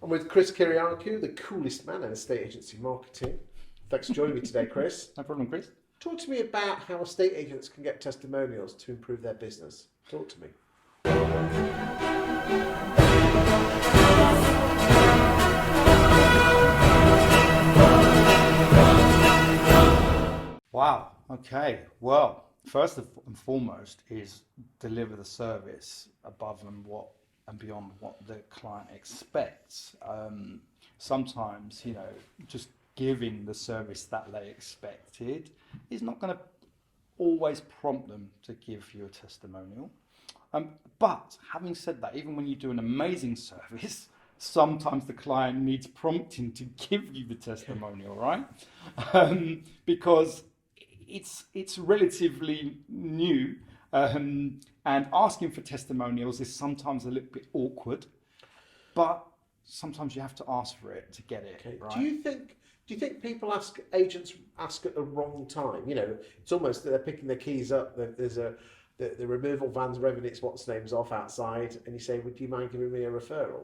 I'm with Chris Kiriakou, the coolest man in estate agency marketing. Thanks for joining me today, Chris. No problem, Chris. Talk to me about how estate agents can get testimonials to improve their business. Talk to me. Wow. Okay. Well, first and foremost is deliver the service above and beyond what the client expects. Sometimes, just giving the service that they expected is not going to always prompt them to give you a testimonial. But having said that, even when you do an amazing service, sometimes the client needs prompting to give you the testimonial, right? Because it's relatively new, and asking for testimonials is sometimes a little bit awkward, but sometimes you have to ask for it to get it. Okay. Right? Do you think agents ask at the wrong time? It's almost that they're picking their keys up. There's the removal van's revving its what's names off outside, and you say, "Would you mind giving me a referral?"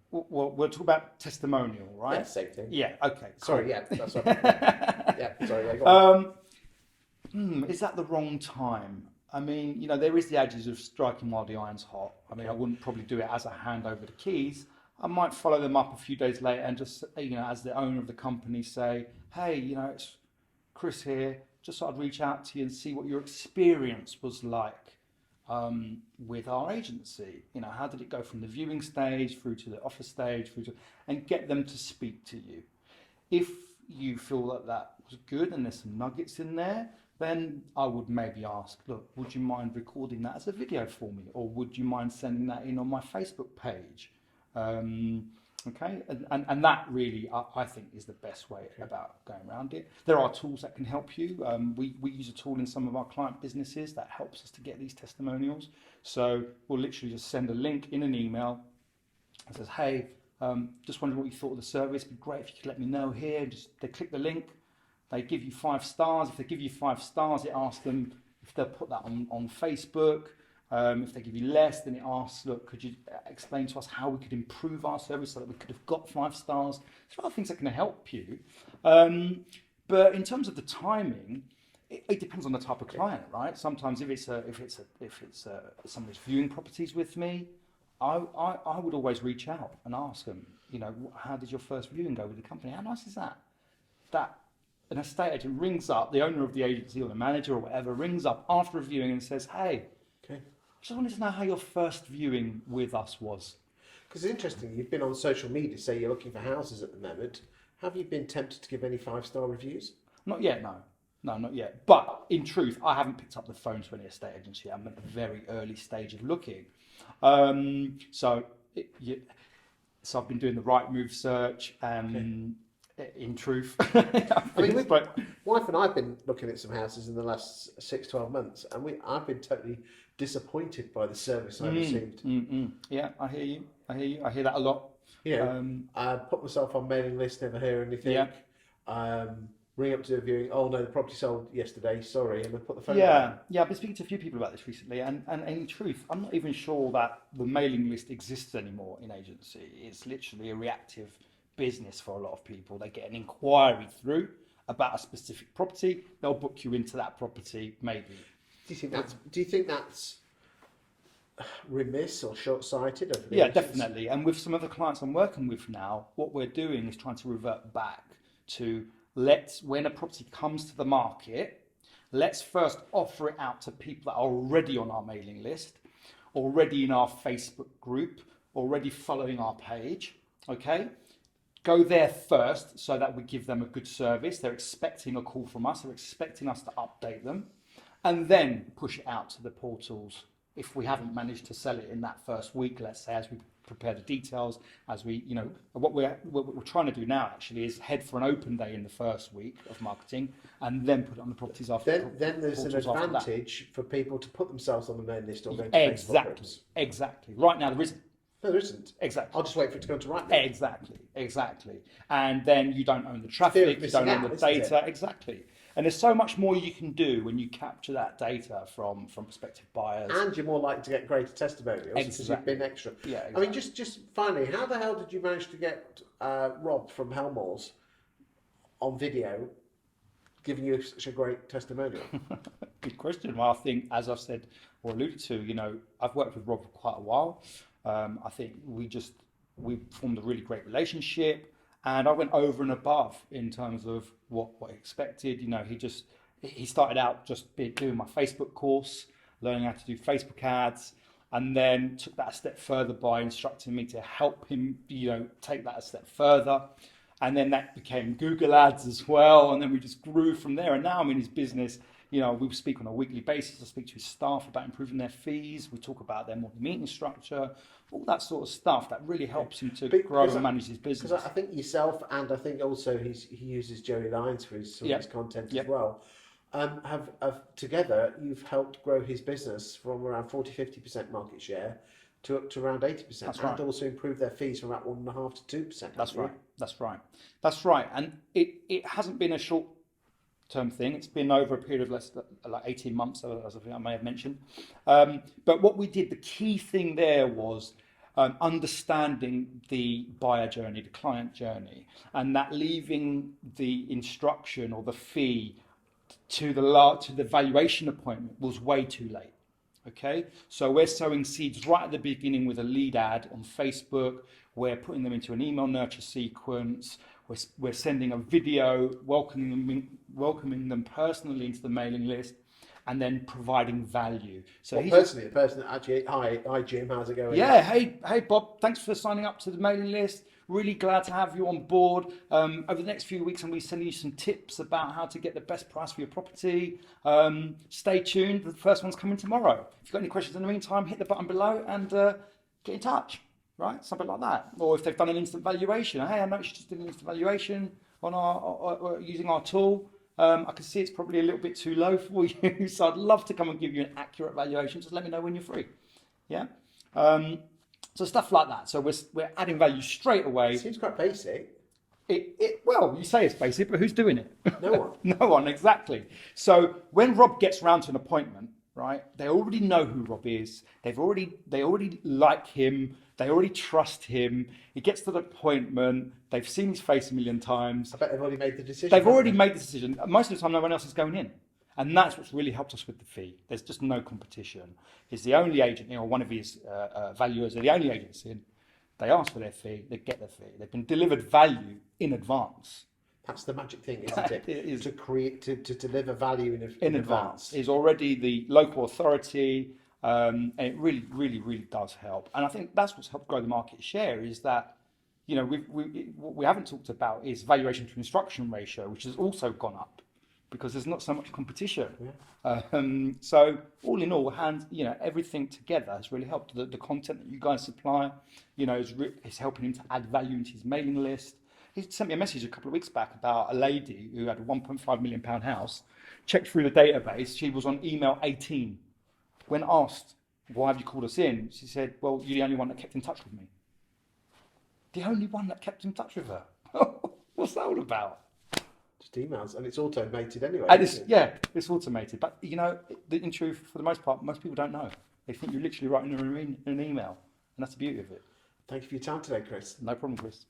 Well, we'll talk about testimonial, right? Yeah, same thing. Yeah. Okay. Sorry. Cool. Yeah, that's right. Yeah. Sorry. Yeah, go on. Is that the wrong time? I mean, there is the adage of striking while the iron's hot. I mean, I wouldn't probably do it as a hand over the keys. I might follow them up a few days later and just, as the owner of the company, say, "Hey, it's Chris here. Just thought I'd reach out to you and see what your experience was like with our agency. How did it go from the viewing stage through to the offer stage, and get them to speak to you. If you feel that was good and there's some nuggets in there, then I would maybe ask, look, would you mind recording that as a video for me? Or would you mind sending that in on my Facebook page? Okay, and that really, I think, is the best way about going around it. There are tools that can help you. We use a tool in some of our client businesses that helps us to get these testimonials. So we'll literally just send a link in an email that says, "Hey, just wondering what you thought of the service. It'd be great if you could let me know here." They click the link, they give you 5 stars. If they give you 5 stars, it asks them if they'll put that on Facebook. If they give you less, then it asks, look, could you explain to us how we could improve our service so that we could have got 5 stars? There are other things that can help you. But in terms of the timing, it depends on the type of client, right? Sometimes if it's somebody's viewing properties with me, I would always reach out and ask them, how did your first viewing go with the company? How nice is that? That an estate agent rings up, the owner of the agency or the manager or whatever rings up after a viewing and says, "Hey, Okay. just wanted to know how your first viewing with us was." Because it's interesting, you've been on social media, say you're looking for houses at the moment. Have you been tempted to give any 5-star reviews? Not yet, no, not yet. But in truth, I haven't picked up the phone to any estate agents yet. I'm at the very early stage of looking. So I've been doing the right move search. In truth, my wife and I have been looking at some houses in the last 6-12 months, and I've been totally disappointed by the service I received. Yeah, I hear you. I hear that a lot. I put myself on mailing list, never hear anything. Yeah. Ring up to a viewing. Oh no, the property sold yesterday. Sorry, and I put the phone down. Yeah. I've been speaking to a few people about this recently, and in truth, I'm not even sure that the mailing list exists anymore in agency. It's literally a reactive business for a lot of people. They get an inquiry through about a specific property. They'll book you into that property, maybe. Do you think that's remiss or short-sighted? Yeah, definitely. And with some of the clients I'm working with now, what we're doing is trying to revert back to when a property comes to the market, let's first offer it out to people that are already on our mailing list, already in our Facebook group, already following our page. Okay. Go there first so that we give them a good service. They're expecting a call from us. They're expecting us to update them, and then push it out to the portals. If we haven't managed to sell it in that first week, let's say, as we prepare the details, as we, what we're trying to do now actually is head for an open day in the first week of marketing, and then put it on the properties after. Then there's an advantage for people to put themselves on the main list or go to Facebook groups. Exactly. Right now there isn't. No, there isn't. Exactly. I'll just wait for it to go to right now. Exactly. And then you don't own the traffic, you don't own the data. Exactly. And there's so much more you can do when you capture that data from prospective buyers. And you're more likely to get greater testimonials because you've been extra. Yeah, exactly. I mean, just finally, how the hell did you manage to get Rob from Helmore's on video giving you such a great testimonial? Good question. Well, I think, as I've said or alluded to, you know, I've worked with Rob for quite a while. I think we formed a really great relationship, and I went over and above in terms of what he expected. You know, he started out just doing my Facebook course, learning how to do Facebook ads, and then took that a step further by instructing me to help him, you know, take that a step further. And then that became Google ads as well. And then we just grew from there. And now I'm in his business. You know, we speak on a weekly basis. I speak to his staff about improving their fees. We talk about their morning meeting structure, all that sort of stuff that really helps him to grow and manage his business. Because I think yourself, and I think also he uses Joey Lyons for his content as well. Have together, you've helped grow his business from around 40-50% market share to up to around 80%. That's right. And also improve their fees from about 1.5% to 2%. That's right. And it hasn't been a short-term thing. It's been over a period of like 18 months, as I think I may have mentioned. But what we did, the key thing there was understanding the buyer journey, the client journey, and that leaving the instruction or the fee to the valuation appointment was way too late. Okay, so we're sowing seeds right at the beginning with a lead ad on Facebook. We're putting them into an email nurture sequence. We're sending a video welcoming them personally into the mailing list, and then providing value. So the person actually, hi Jim, how's it going? Yeah, hey Bob, thanks for signing up to the mailing list. Really glad to have you on board. Over the next few weeks, I'm going to be sending you some tips about how to get the best price for your property. Stay tuned. The first one's coming tomorrow. If you've got any questions in the meantime, hit the button below and get in touch, right? Something like that. Or if they've done an instant valuation. Hey, I noticed you just did an instant valuation on our using our tool. I can see it's probably a little bit too low for you, so I'd love to come and give you an accurate valuation. Just let me know when you're free. Yeah. So stuff like that. So we're adding value straight away. It seems quite basic. Well, you say it's basic, but who's doing it? No one. No one, exactly. So when Rob gets round to an appointment, right, they already know who Rob is. They already like him. They already trust him. He gets to the appointment. They've seen his face a million times. I bet they've already made the decision. They've already made the decision. Most of the time, no one else is going in. And that's what's really helped us with the fee. There's just no competition. He's the only agent, you know, one of his valuers are the only agents in. They ask for their fee, they get their fee. They've been delivered value in advance. That's the magic thing, isn't it? It is. To deliver value in advance. He's already the local authority, and it really, really, really does help. And I think that's what's helped grow the market share is that, you know, what we haven't talked about is valuation to instruction ratio, which has also gone up, because there's not so much competition. Yeah. So all in all, everything together has really helped. The content that you guys supply, you know, is helping him to add value into his mailing list. He sent me a message a couple of weeks back about a lady who had a £1.5 million house, checked through the database, she was on email 18. When asked, why have you called us in? She said, well, you're the only one that kept in touch with me. The only one that kept in touch with her. What's that all about? Just emails, and it's automated anyway. It's automated. But, you know, in truth, for the most part, most people don't know. They think you're literally writing an email, and that's the beauty of it. Thank you for your time today, Chris. No problem, Chris.